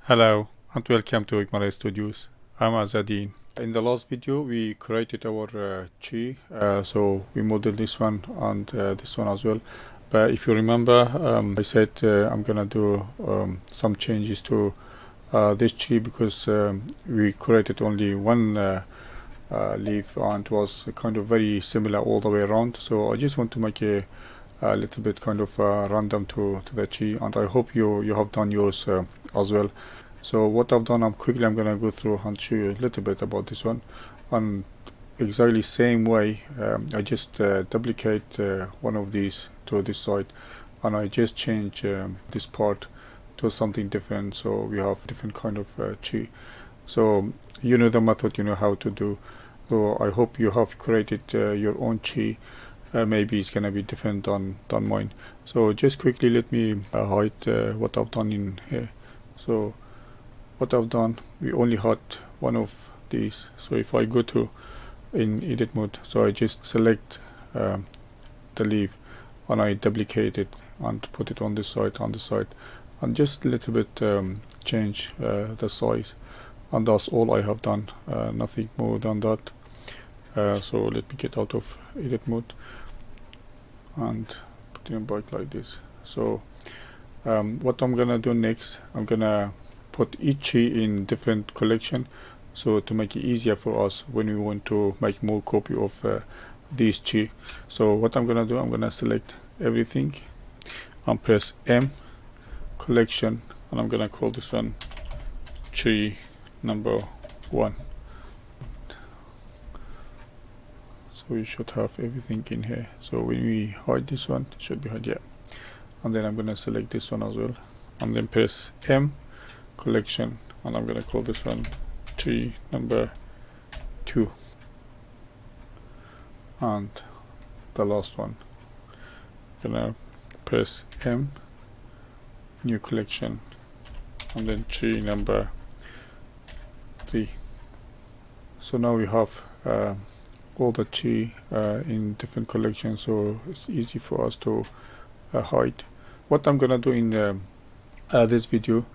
Hello and welcome to Ekmalay Studios. I'm Azadin. In the last video we created our tree, so we modeled this one and this one as well. But if you remember, I said I'm gonna do some changes to this tree because we created only one leaf and it was kind of very similar all the way around. So I just want to make a little bit kind of random to the tree, and I hope you have done yours as well. So what I've done, I'm gonna go through and show you a little bit about this one. And exactly same way, I just duplicate one of these to this side, and I just change this part to something different, so we have different kind of tree. So you know the method, you know how to do. So I hope you have created your own tree. Maybe it's gonna be different than mine. So just quickly let me hide what I've done in here. So what I've done, we only had one of these. So if I go to in edit mode, so I just select the leaf and I duplicate it and put it on this side, and just a little bit change the size, and that's all I have done, nothing more than that. So let me get out of edit mode and put it back like this. So what I'm gonna do next, I'm gonna put each tree in different collection, so to make it easier for us when we want to make more copy of these tree. So what I'm gonna do, I'm gonna select everything and press M, collection, and I'm gonna call this one tree number 1. So we should have everything in here. So when we hide this one, it should be hide, yeah. And then I'm gonna select this one as well, and then press M, collection, and I'm gonna call this one tree number 2. And the last one, I'm gonna press M, new collection, and then tree number 3. So now we have all the tree in different collections, so it's easy for us to hide. What I'm gonna do in this video,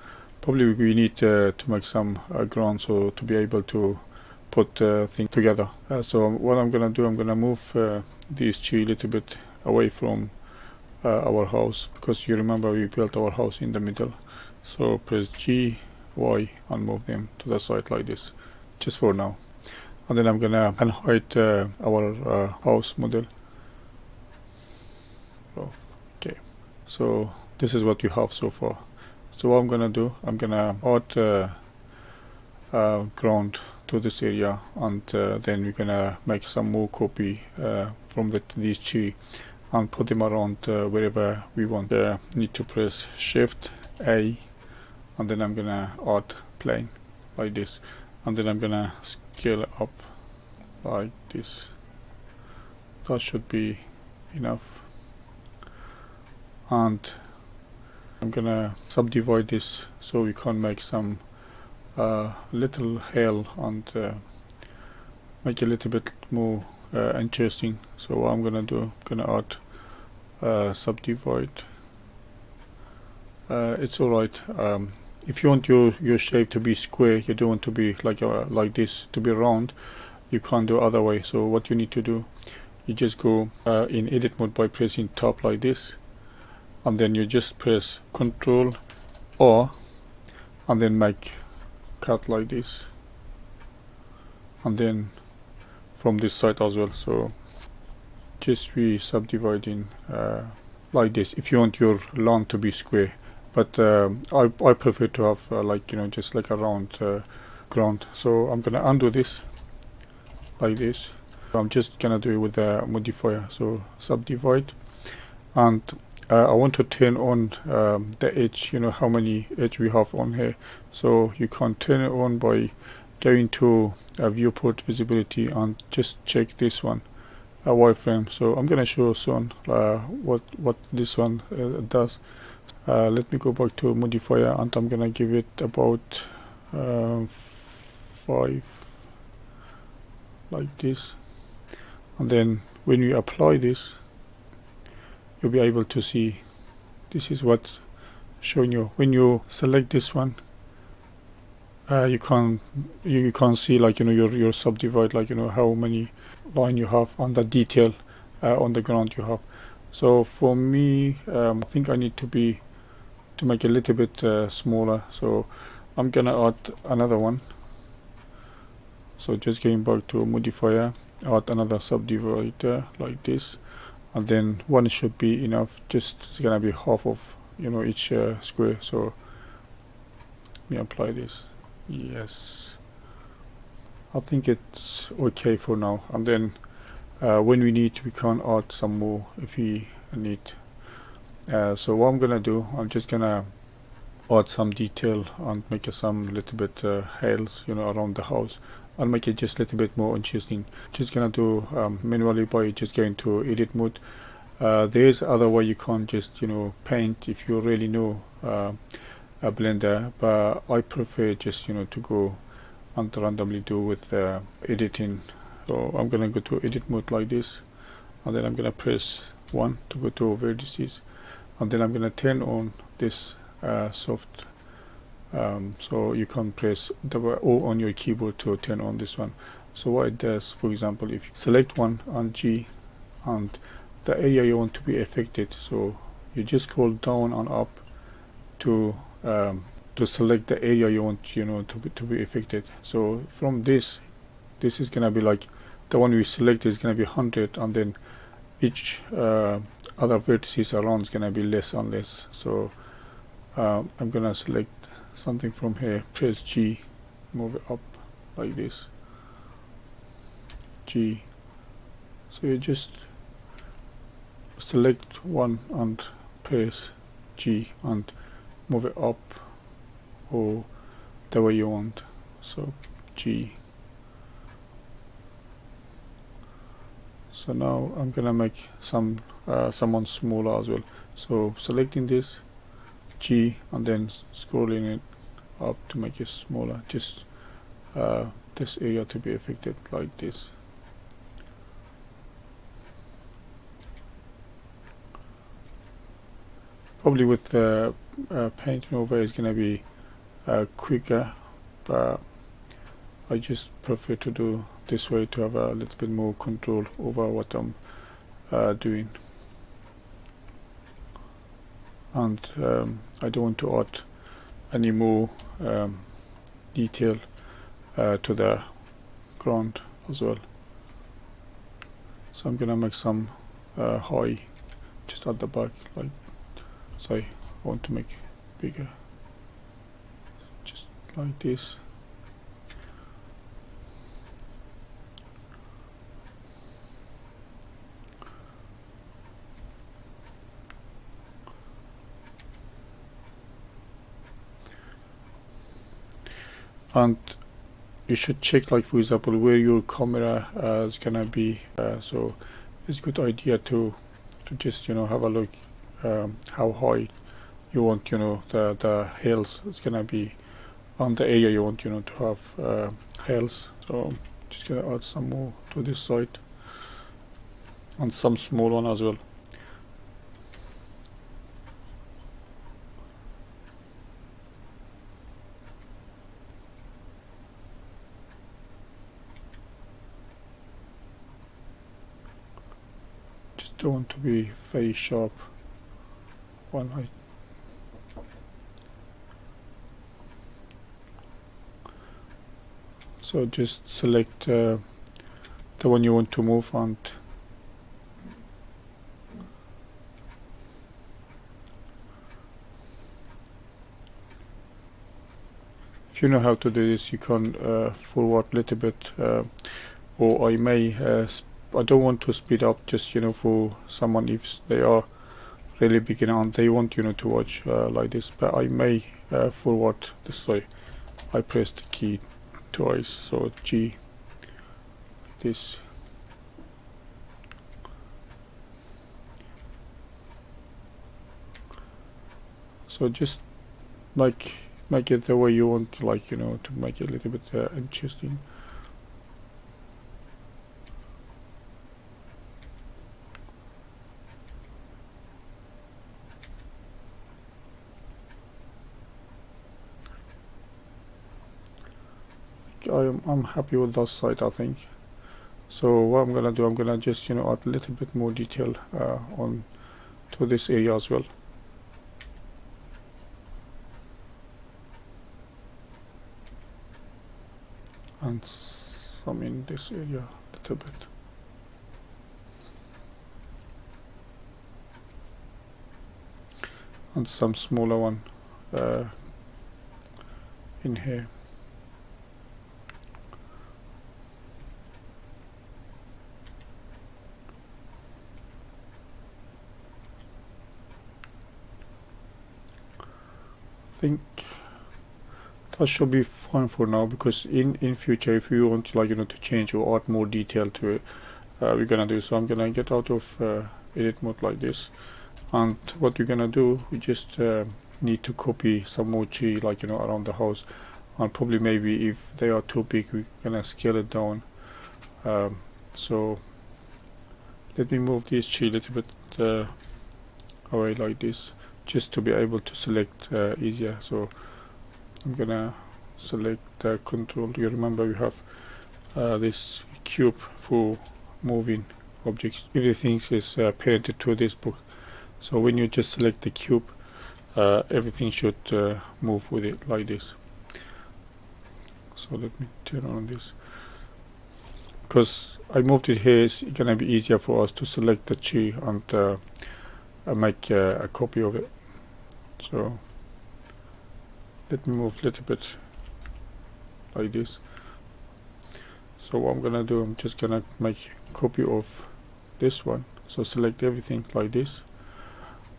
probably we need to make some ground, so to be able to put things together. So what I'm gonna do, I'm gonna move these tree a little bit away from our house, because you remember we built our house in the middle. So press G, Y, and move them to the side like this, just for now. And then I'm gonna hide our house model. Okay, so this is what we have so far. So what I'm gonna do, I'm gonna add ground to this area, and then we're gonna make some more copy from these tree and put them around wherever we want. Need to press Shift A, and then I'm gonna add plane like this, and then I'm gonna scale up like this. That should be enough. And I'm gonna subdivide this so we can make some little hill and make it a little bit more interesting. So what I'm gonna do, I'm gonna add subdivide. It's alright. If you want your shape to be square, you don't want to be like this, to be round, you can't do other way. So what you need to do, you just go in edit mode by pressing top like this, and then you just press Ctrl or, and then make cut like this, and then from this side as well. So just be subdividing like this if you want your lawn to be square, but I prefer to have like, you know, just like a round ground. So I'm gonna undo this like this. I'm just gonna do it with the modifier, so subdivide, and I want to turn on the edge, you know, how many edge we have on here. So you can turn it on by going to viewport visibility and just check this one, a wireframe. So I'm gonna show soon what this one does. Let me go back to modifier, and I'm gonna give it about 5 like this, and then when we apply this, you'll be able to see this is what's showing you. When you select this one, you can't see like your subdivide, like how many line you have on the detail on the ground you have. So for me, I think I need to make a little bit smaller, so I'm gonna add another one. So just going back to modifier, add another subdivider like this, and then one should be enough. Just it's gonna be half of each square. So let me apply this. Yes, I think it's okay for now, and then when we need, we can add some more if we need. So what I'm gonna do, I'm just gonna add some detail and make some little bit hails around the house, and make it just a little bit more interesting. Just gonna do manually by just going to edit mode. There's other way you can just paint if you really know a blender, but I prefer just to go and randomly do with editing. So I'm gonna go to edit mode like this, and then I'm gonna press 1 to go to vertices, and then I'm gonna turn on this soft, so you can press O on your keyboard to turn on this one. So what it does, for example, if you select one on G and the area you want to be affected, so you just scroll down and up to select the area you want to be affected. So from this is gonna be like the one we select is gonna be 100, and then each other vertices around is gonna be less and less. So I'm gonna select something from here, press G, move it up like this, G. So you just select one and press G and move it up or the way you want. So G. So now I'm gonna make someone smaller as well. So selecting this, G, and then scrolling it up to make it smaller, just this area to be affected like this. Probably with painting over is gonna be quicker, but I just prefer to do this way to have a little bit more control over what I'm doing. And I don't want to add any more detail to the ground as well. So I'm gonna make some high just at the back, like, so I want to make bigger, just like this. And you should check, like for example, where your camera is gonna be. So it's a good idea to just have a look how high you want the hills is gonna be on the area you want to have hills. So just gonna add some more to this side and some small one as well. Don't want to be very sharp one height. So just select the one you want to move, and if you know how to do this, you can forward a little bit, or I don't want to speed up, just for someone if they are really beginner and they want to watch like this, but I may forward this way. I press the key twice, so G, this. So just make it the way you want, like to make it a little bit interesting. I'm happy with that side, I think. So what I'm gonna do, I'm gonna just, you know, add a little bit more detail on to this area as well. And some in this area a little bit. And some smaller one in here. I think that should be fine for now, because in future, if you want, like, you know, to change or add more detail to it, we're gonna do. So I'm gonna get out of edit mode like this, and what we're gonna do, we just need to copy some more tree, like, you know, around the house, and probably maybe if they are too big, we're gonna scale it down. So let me move this tree a little bit away like this, just to be able to select easier. So I'm gonna select control. You remember we have this cube for moving objects. Everything is parented to this book. So when you just select the cube, everything should move with it like this. So let me turn on this. Because I moved it here, it's gonna be easier for us to select the tree and make a copy of it. So let me move a little bit like this. So what I'm gonna do, I'm just gonna make a copy of this one. So select everything like this,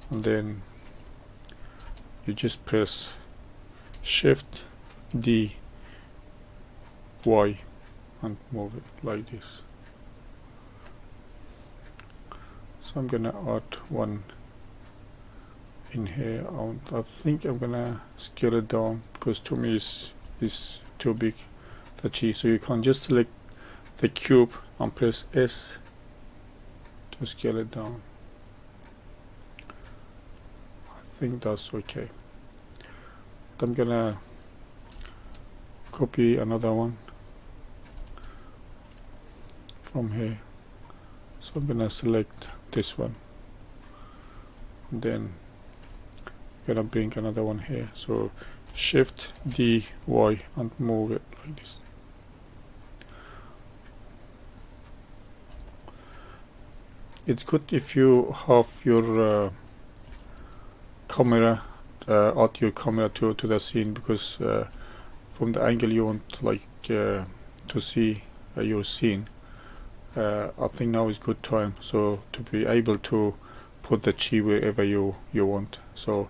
and then you just press Shift D Y and move it like this. So I'm gonna add one in here, and I think I'm gonna scale it down, because to me is too big, the tree. So you can just select the cube and press S to scale it down. I think that's okay. I'm gonna copy another one from here. So I'm gonna select this one, and then gonna bring another one here. So Shift D Y and move it like this. It's good if you have your camera, add your camera to the scene, because from the angle you want, like, to see your scene. I think now is good time, so to be able to put the tree wherever you want. So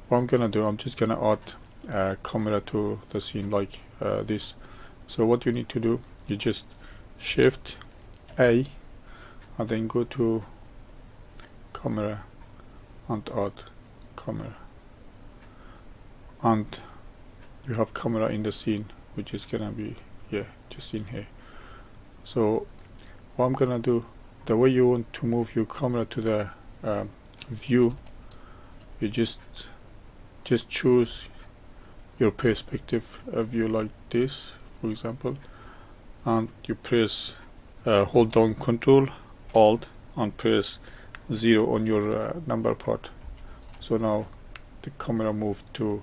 what I'm gonna do, I'm just gonna add camera to the scene like this. So what you need to do, you just Shift A and then go to camera and add camera, and you have camera in the scene, which is gonna be just in here. So what I'm gonna do, the way you want to move your camera to the view, you just choose your perspective view like this, for example, and you press hold down Control Alt and press 0 on your number pad. So now the camera moved to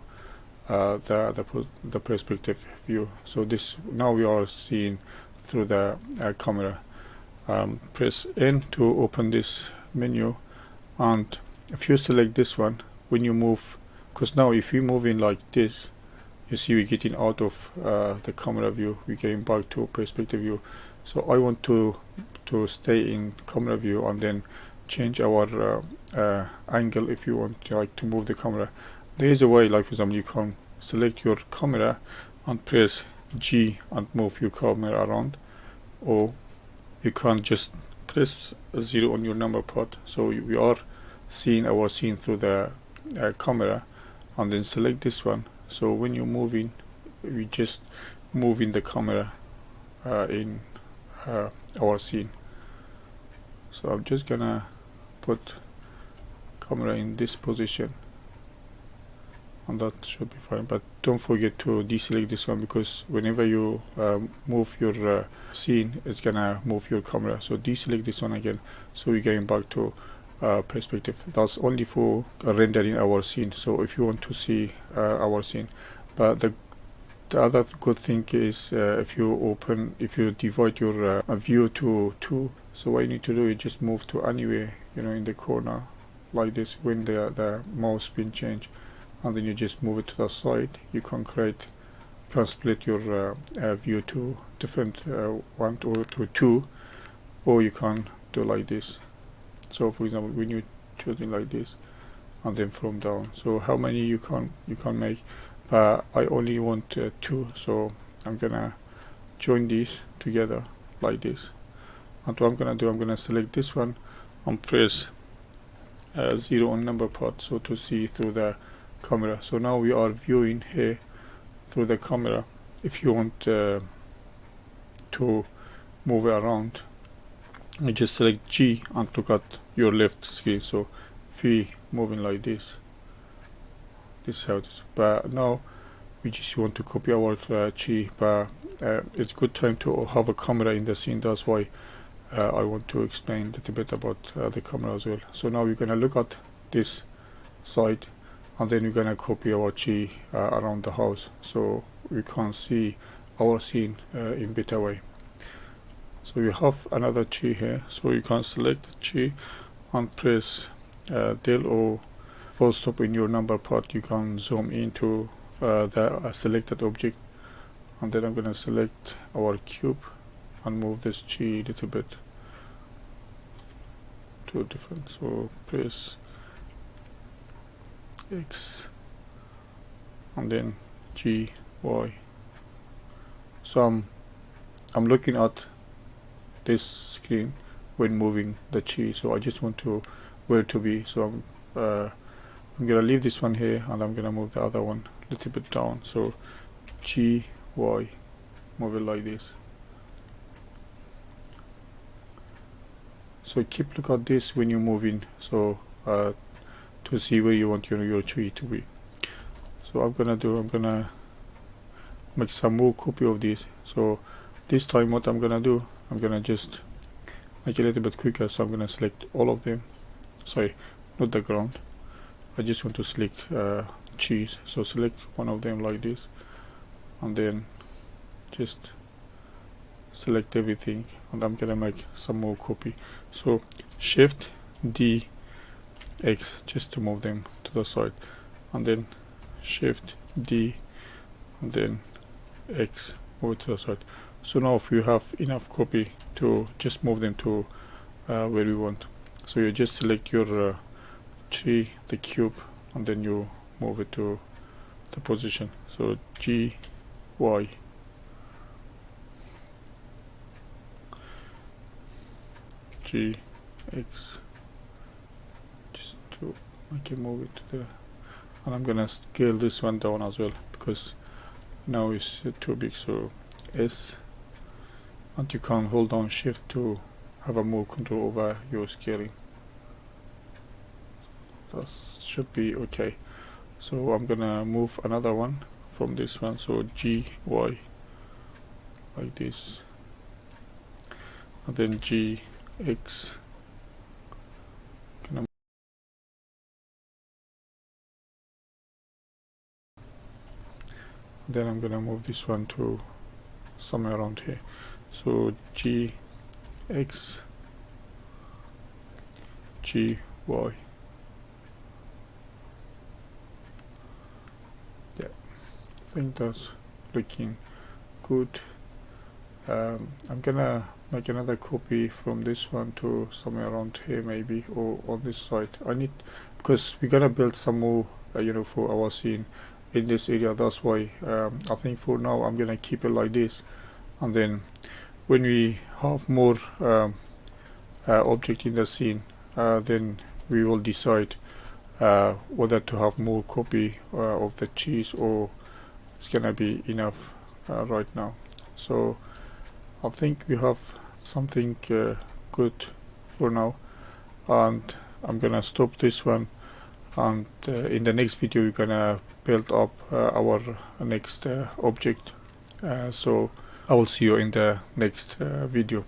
the perspective view. So this, now we are seeing through the camera. Press N to open this menu, and if you select this one, when you move, because now if you move in like this, you see we're getting out of the camera view, we're getting back to perspective view. So I want to stay in camera view and then change our angle. If you want to move the camera, there is a way, like for example, you can select your camera and press G and move your camera around, or you can just press 0 on your number pad. So we are seeing our scene through the camera, and then select this one. So when you're moving, we just moving the camera in our scene. So I'm just gonna put camera in this position, and that should be fine. But don't forget to deselect this one, because whenever you move your scene, it's gonna move your camera. So deselect this one again, so we're going back to perspective. That's only for rendering our scene, so if you want to see our scene. But the other good thing is, if you divide your view to two, so what you need to do is just move to anywhere, in the corner like this. When the mouse pin change, and then you just move it to the side, you can split your view to different one to two, or you can do like this. So for example, when you choosing like this, and then from down, so how many you can make, but I only want two, so I'm gonna join these together like this. And what I'm gonna do, I'm gonna select this one and press 0 on number part, so to see through the camera. So now we are viewing here through the camera. If you want to move it around, you just select G and look at your left screen. So if we moving like this is how it is. But now we just want to copy our G, but it's good time to have a camera in the scene. That's why I want to explain a little bit about the camera as well. So now we're gonna look at this side, and then we're gonna copy our G around the house, so we can see our scene in better way. So you have another G here, so you can select G and press del or full stop in your number part. You can zoom into the selected object, and then I'm gonna select our cube and move this G a little bit to different. So press X and then G, Y. So I'm looking at this screen when moving the G, so I just want to where to be. So I'm gonna leave this one here, and I'm gonna move the other one a little bit down. So G, Y, move it like this. So keep look at this when you're moving, so to see where you want your tree to be. So I'm gonna make some more copy of this. So this time what I'm gonna do, I'm gonna just make it a little bit quicker. So I'm gonna select all of them, sorry, not the ground, I just want to select cheese. So select one of them like this, and then just select everything, and I'm gonna make some more copy. So Shift D X just to move them to the side, and then Shift D and then X, move it to the side. So now if you have enough copy to just move them to where you want, so you just select your tree, the cube, and then you move it to the position. So G, Y, G, X, just to make it move it to the, and I'm gonna scale this one down as well because now it's too big. So S, and you can hold down Shift to have a more control over your scaling. That should be okay. So I'm gonna move another one from this one, so G, Y, like this, and then G, X, then I'm gonna move this one to somewhere around here. So G, X, G, Y. Yeah, I think that's looking good. I'm gonna make another copy from this one to somewhere around here maybe, or on this side. I need, because we're gonna build some more for our scene in this area. That's why I think for now I'm gonna keep it like this, and then when we have more object in the scene, then we will decide whether to have more copy of the cheese, or it's gonna be enough right now. So I think we have something good for now, and I'm gonna stop this one, and in the next video we're gonna build up our next object. So I will see you in the next video.